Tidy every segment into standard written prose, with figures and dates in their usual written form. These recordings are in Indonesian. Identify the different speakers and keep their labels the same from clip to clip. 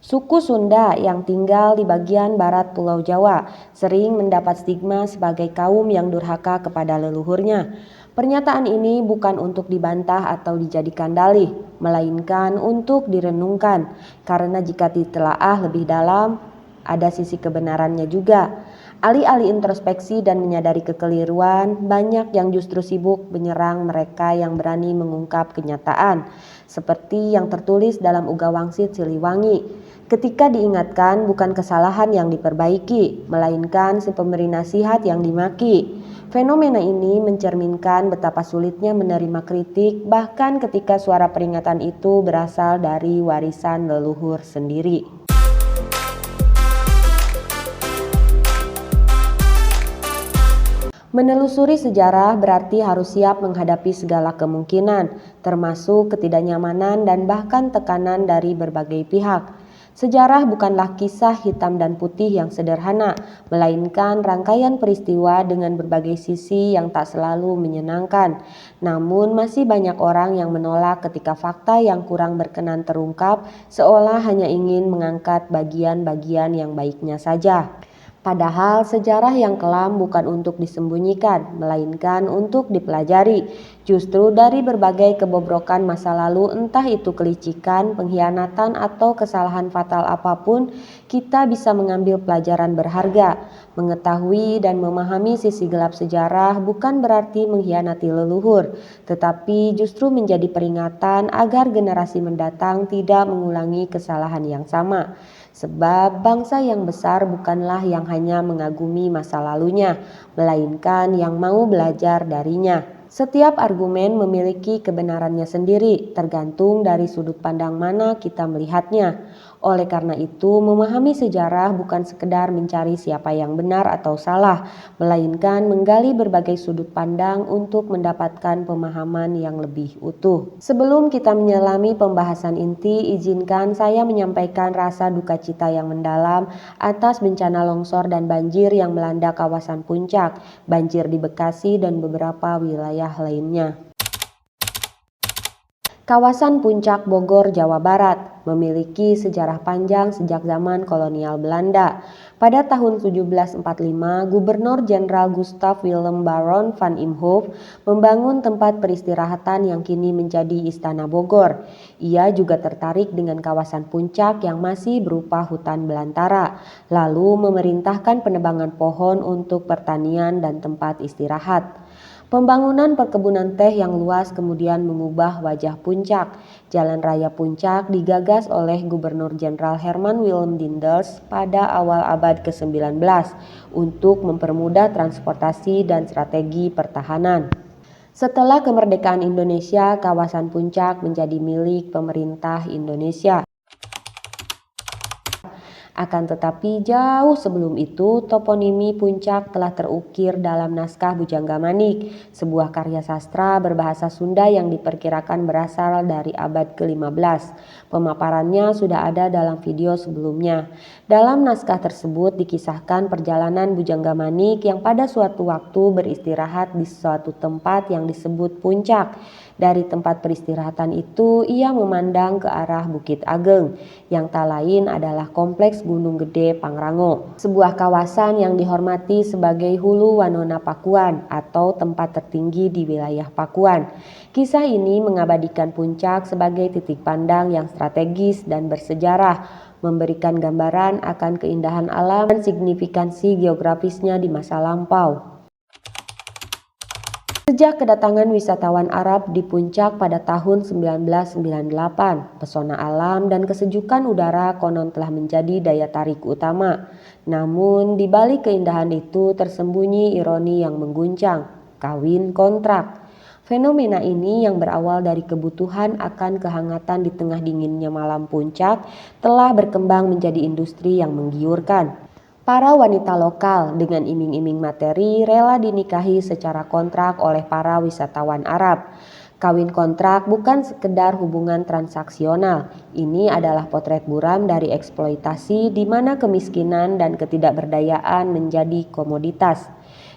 Speaker 1: Suku Sunda yang tinggal di bagian barat Pulau Jawa sering mendapat stigma sebagai kaum yang durhaka kepada leluhurnya. Pernyataan ini bukan untuk dibantah atau dijadikan dalih, melainkan untuk direnungkan, karena jika ditelaah lebih dalam, ada sisi kebenarannya juga. Alih-alih introspeksi dan menyadari kekeliruan, banyak yang justru sibuk menyerang mereka yang berani mengungkap kenyataan, seperti yang tertulis dalam Uga Wangsit Siliwangi. Ketika diingatkan, bukan kesalahan yang diperbaiki, melainkan si pemberi nasihat yang dimaki. Fenomena ini mencerminkan betapa sulitnya menerima kritik, bahkan ketika suara peringatan itu berasal dari warisan leluhur sendiri. Menelusuri sejarah berarti harus siap menghadapi segala kemungkinan, termasuk ketidaknyamanan dan bahkan tekanan dari berbagai pihak. Sejarah bukanlah kisah hitam dan putih yang sederhana, melainkan rangkaian peristiwa dengan berbagai sisi yang tak selalu menyenangkan. Namun masih banyak orang yang menolak ketika fakta yang kurang berkenan terungkap, seolah hanya ingin mengangkat bagian-bagian yang baiknya saja. Padahal sejarah yang kelam bukan untuk disembunyikan, melainkan untuk dipelajari. Justru dari berbagai kebobrokan masa lalu, entah itu kelicikan, pengkhianatan, atau kesalahan fatal apapun, kita bisa mengambil pelajaran berharga. Mengetahui dan memahami sisi gelap sejarah bukan berarti mengkhianati leluhur, tetapi justru menjadi peringatan agar generasi mendatang tidak mengulangi kesalahan yang sama. Sebab bangsa yang besar bukanlah yang hanya mengagumi masa lalunya, melainkan yang mau belajar darinya. Setiap argumen memiliki kebenarannya sendiri, tergantung dari sudut pandang mana kita melihatnya. Oleh karena itu, memahami sejarah bukan sekedar mencari siapa yang benar atau salah, melainkan menggali berbagai sudut pandang untuk mendapatkan pemahaman yang lebih utuh. Sebelum kita menyelami pembahasan inti, izinkan saya menyampaikan rasa duka cita yang mendalam atas bencana longsor dan banjir yang melanda kawasan Puncak, banjir di Bekasi dan beberapa wilayah lainnya. Kawasan Puncak Bogor, Jawa Barat memiliki sejarah panjang sejak zaman kolonial Belanda. Pada tahun 1745, Gubernur Jenderal Gustav Willem Baron van Imhoff membangun tempat peristirahatan yang kini menjadi Istana Bogor. Ia juga tertarik dengan kawasan Puncak yang masih berupa hutan belantara, lalu memerintahkan penebangan pohon untuk pertanian dan tempat istirahat. Pembangunan perkebunan teh yang luas kemudian mengubah wajah Puncak. Jalan Raya Puncak digagas oleh Gubernur Jenderal Herman Willem Dinders pada awal abad ke-19 untuk mempermudah transportasi dan strategi pertahanan. Setelah kemerdekaan Indonesia, kawasan Puncak menjadi milik pemerintah Indonesia. Akan tetapi jauh sebelum itu, toponimi Puncak telah terukir dalam naskah Bujangga Manik, sebuah karya sastra berbahasa Sunda yang diperkirakan berasal dari abad ke-15. Pemaparannya sudah ada dalam video sebelumnya. Dalam naskah tersebut dikisahkan perjalanan Bujangga Manik yang pada suatu waktu beristirahat di suatu tempat yang disebut Puncak. Dari tempat peristirahatan itu, ia memandang ke arah Bukit Ageng, yang tak lain adalah kompleks Gunung Gede Pangrango, sebuah kawasan yang dihormati sebagai Hulu Wanona Pakuan atau tempat tertinggi di wilayah Pakuan. Kisah ini mengabadikan Puncak sebagai titik pandang yang strategis dan bersejarah, memberikan gambaran akan keindahan alam dan signifikansi geografisnya di masa lampau. Sejak kedatangan wisatawan Arab di Puncak pada tahun 1998, pesona alam dan kesejukan udara konon telah menjadi daya tarik utama. Namun di balik keindahan itu tersembunyi ironi yang mengguncang, kawin kontrak. Fenomena ini yang berawal dari kebutuhan akan kehangatan di tengah dinginnya malam Puncak telah berkembang menjadi industri yang menggiurkan. Para wanita lokal dengan iming-iming materi rela dinikahi secara kontrak oleh para wisatawan Arab. Kawin kontrak bukan sekedar hubungan transaksional. Ini adalah potret buram dari eksploitasi di mana kemiskinan dan ketidakberdayaan menjadi komoditas.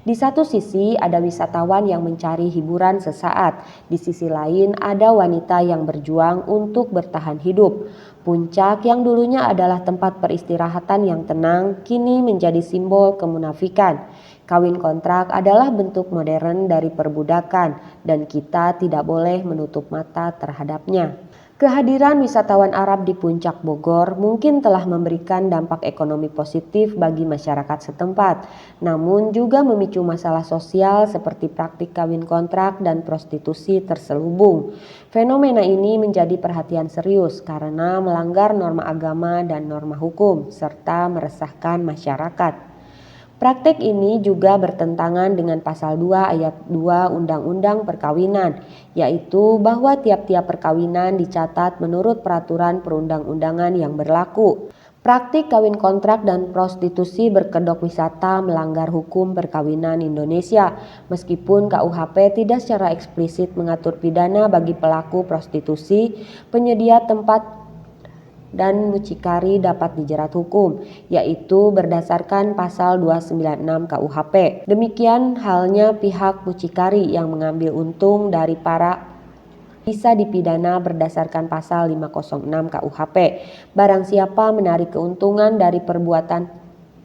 Speaker 1: Di satu sisi ada wisatawan yang mencari hiburan sesaat, di sisi lain ada wanita yang berjuang untuk bertahan hidup. Puncak yang dulunya adalah tempat peristirahatan yang tenang, kini menjadi simbol kemunafikan. Kawin kontrak adalah bentuk modern dari perbudakan dan kita tidak boleh menutup mata terhadapnya. Kehadiran wisatawan Arab di Puncak Bogor mungkin telah memberikan dampak ekonomi positif bagi masyarakat setempat, namun juga memicu masalah sosial seperti praktik kawin kontrak dan prostitusi terselubung. Fenomena ini menjadi perhatian serius karena melanggar norma agama dan norma hukum, serta meresahkan masyarakat. Praktik ini juga bertentangan dengan pasal 2 ayat 2 Undang-Undang Perkawinan, yaitu bahwa tiap-tiap perkawinan dicatat menurut peraturan perundang-undangan yang berlaku. Praktik kawin kontrak dan prostitusi berkedok wisata melanggar hukum perkawinan Indonesia, meskipun KUHP tidak secara eksplisit mengatur pidana bagi pelaku prostitusi, penyedia tempat dan mucikari dapat dijerat hukum, yaitu berdasarkan pasal 296 KUHP. Demikian halnya pihak mucikari yang mengambil untung dari para bisa dipidana berdasarkan pasal 506 KUHP. Barang siapa menarik keuntungan dari perbuatan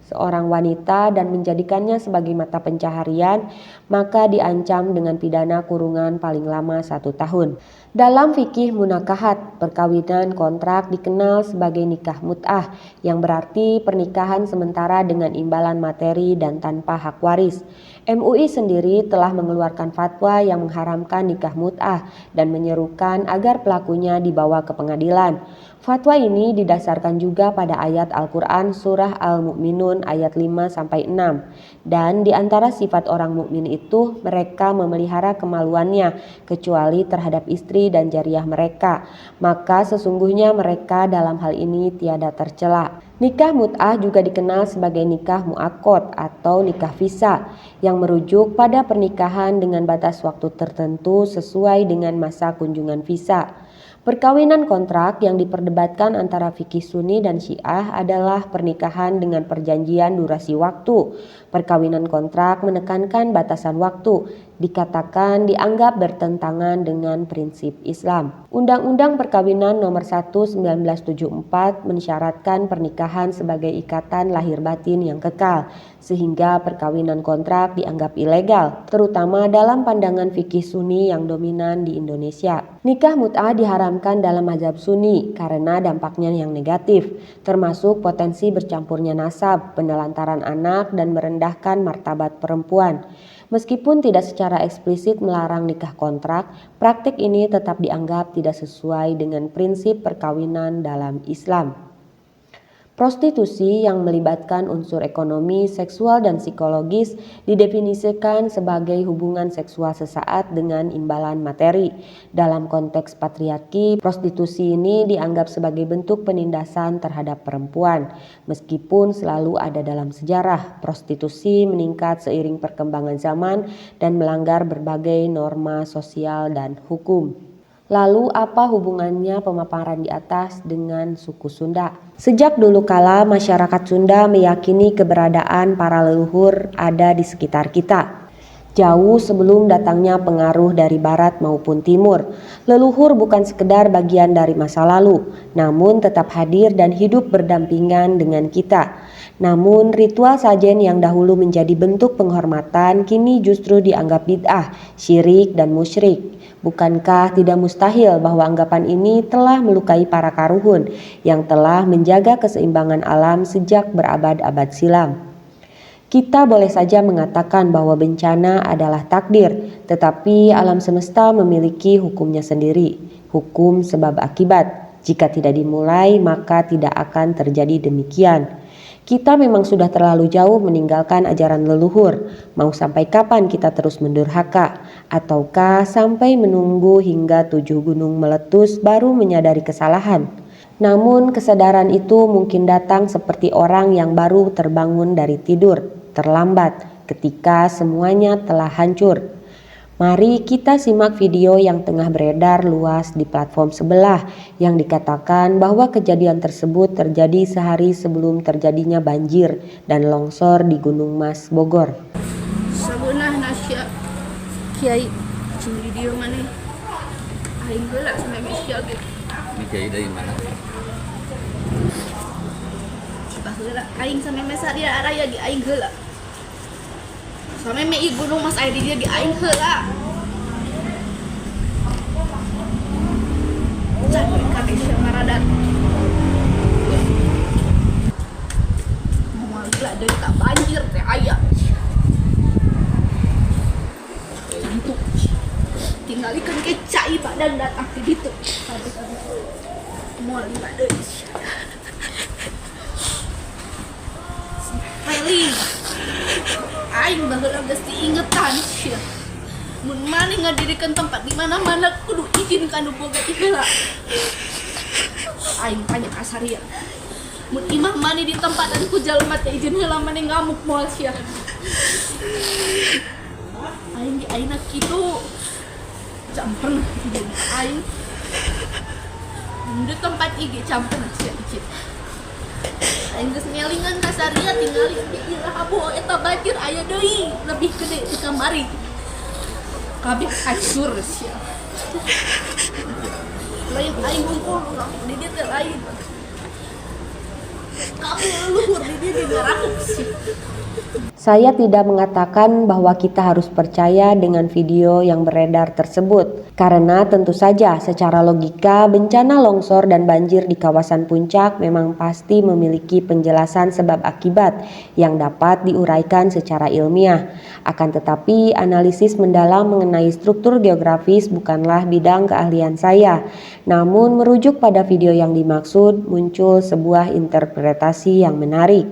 Speaker 1: seorang wanita dan menjadikannya sebagai mata pencaharian, maka diancam dengan pidana kurungan paling lama 1 tahun. Dalam fikih munakahat, perkawinan kontrak dikenal sebagai nikah mut'ah, yang berarti pernikahan sementara dengan imbalan materi dan tanpa hak waris. MUI sendiri telah mengeluarkan fatwa yang mengharamkan nikah mut'ah dan menyerukan agar pelakunya dibawa ke pengadilan. Fatwa ini didasarkan juga pada ayat Al-Quran surah Al-Mu'minun ayat 5-6. Dan di antara sifat orang mukmin itu mereka memelihara kemaluannya kecuali terhadap istri dan jariah mereka. Maka sesungguhnya mereka dalam hal ini tiada tercela. Nikah mut'ah juga dikenal sebagai nikah mu'akkad atau nikah visa yang merujuk pada pernikahan dengan batas waktu tertentu sesuai dengan masa kunjungan visa. Perkawinan kontrak yang diperdebatkan antara fikih Sunni dan Syiah adalah pernikahan dengan perjanjian durasi waktu. Perkawinan kontrak menekankan batasan waktu, dikatakan dianggap bertentangan dengan prinsip Islam. Undang-Undang Perkawinan Nomor 1 1974 mensyaratkan pernikahan sebagai ikatan lahir batin yang kekal, sehingga perkawinan kontrak dianggap ilegal, terutama dalam pandangan fikih Sunni yang dominan di Indonesia. Nikah mut'ah diharamkan dalam mazhab Sunni karena dampaknya yang negatif, termasuk potensi bercampurnya nasab, penelantaran anak, dan merendahkan martabat perempuan. Meskipun tidak secara eksplisit melarang nikah kontrak, praktik ini tetap dianggap tidak sesuai dengan prinsip perkawinan dalam Islam. Prostitusi yang melibatkan unsur ekonomi, seksual, dan psikologis didefinisikan sebagai hubungan seksual sesaat dengan imbalan materi. Dalam konteks patriarki, prostitusi ini dianggap sebagai bentuk penindasan terhadap perempuan. Meskipun selalu ada dalam sejarah, prostitusi meningkat seiring perkembangan zaman dan melanggar berbagai norma sosial dan hukum. Lalu apa hubungannya pemaparan di atas dengan suku Sunda? Sejak dulu kala masyarakat Sunda meyakini keberadaan para leluhur ada di sekitar kita. Jauh sebelum datangnya pengaruh dari barat maupun timur, leluhur bukan sekedar bagian dari masa lalu, namun tetap hadir dan hidup berdampingan dengan kita. Namun ritual sajen yang dahulu menjadi bentuk penghormatan kini justru dianggap bid'ah, syirik, dan musyrik. Bukankah tidak mustahil bahwa anggapan ini telah melukai para karuhun yang telah menjaga keseimbangan alam sejak berabad-abad silam? Kita boleh saja mengatakan bahwa bencana adalah takdir, tetapi alam semesta memiliki hukumnya sendiri, hukum sebab akibat. Jika tidak dimulai, maka tidak akan terjadi demikian. Kita memang sudah terlalu jauh meninggalkan ajaran leluhur. Mau sampai kapan kita terus mendurhaka? Ataukah sampai menunggu hingga 7 gunung meletus baru menyadari kesalahan? Namun kesadaran itu mungkin datang seperti orang yang baru terbangun dari tidur, terlambat ketika semuanya telah hancur. Mari kita simak video yang tengah beredar luas di platform sebelah yang dikatakan bahwa kejadian tersebut terjadi sehari sebelum terjadinya banjir dan longsor di Gunung Mas, Bogor.
Speaker 2: Sabunah nasya kiai cing video mana? Aing heula sampai miskia ge.
Speaker 3: Ini kiai dari mana?
Speaker 2: Heula aing sampai mesa dia raya di aing heula. Sampai me gunung Mas aya di dia di aing heula. Capek kabeh sia maradat. Moal gila dari tak banjir teh aya. Itu tinggalikan ke cai badan datang ke ditu. Moal gila deui. Paling aing baheula geus diingetan sia. Mun maneh ngadirikan tempat di mana-mana kudu izin kanu boga heula. Aing tanya asarian. Mun imah maneh di tempat dan ku jalma teh izin heula maneh ngamuk moal sia. Aing di aina kitu. Campur izin aing. Di tempat IG campur sia izin. Aing geus ngelingan ka saria tinggali di Irahabu eta banjir aya deui lebih gede di kamari. Kabeh hancur sia. Lain aing ngumpul di dieu teh lain. Kabeh luhur di dieu digerakuk sia.
Speaker 1: Saya tidak mengatakan bahwa kita harus percaya dengan video yang beredar tersebut, karena tentu saja secara logika bencana longsor dan banjir di kawasan puncak memang pasti memiliki penjelasan sebab akibat yang dapat diuraikan secara ilmiah. Akan tetapi analisis mendalam mengenai struktur geografis bukanlah bidang keahlian saya. Namun merujuk pada video yang dimaksud muncul sebuah interpretasi yang menarik.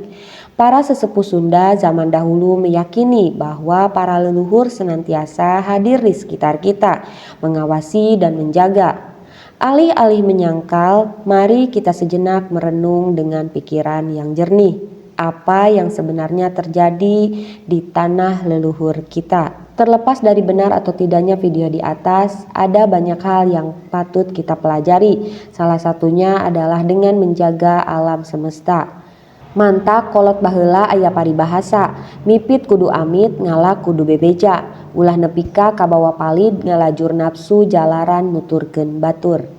Speaker 1: Para sesepuh Sunda zaman dahulu meyakini bahwa para leluhur senantiasa hadir di sekitar kita, mengawasi dan menjaga. Alih-alih menyangkal, mari kita sejenak merenung dengan pikiran yang jernih. Apa yang sebenarnya terjadi di tanah leluhur kita? Terlepas dari benar atau tidaknya video di atas, ada banyak hal yang patut kita pelajari. Salah satunya adalah dengan menjaga alam semesta. Mantak kolot baheula aya paribahasa, mipit kudu amit, ngalak kudu bebeja, ulah nepika kabawa palid ngalajur nafsu jalaran nuturkeun batur.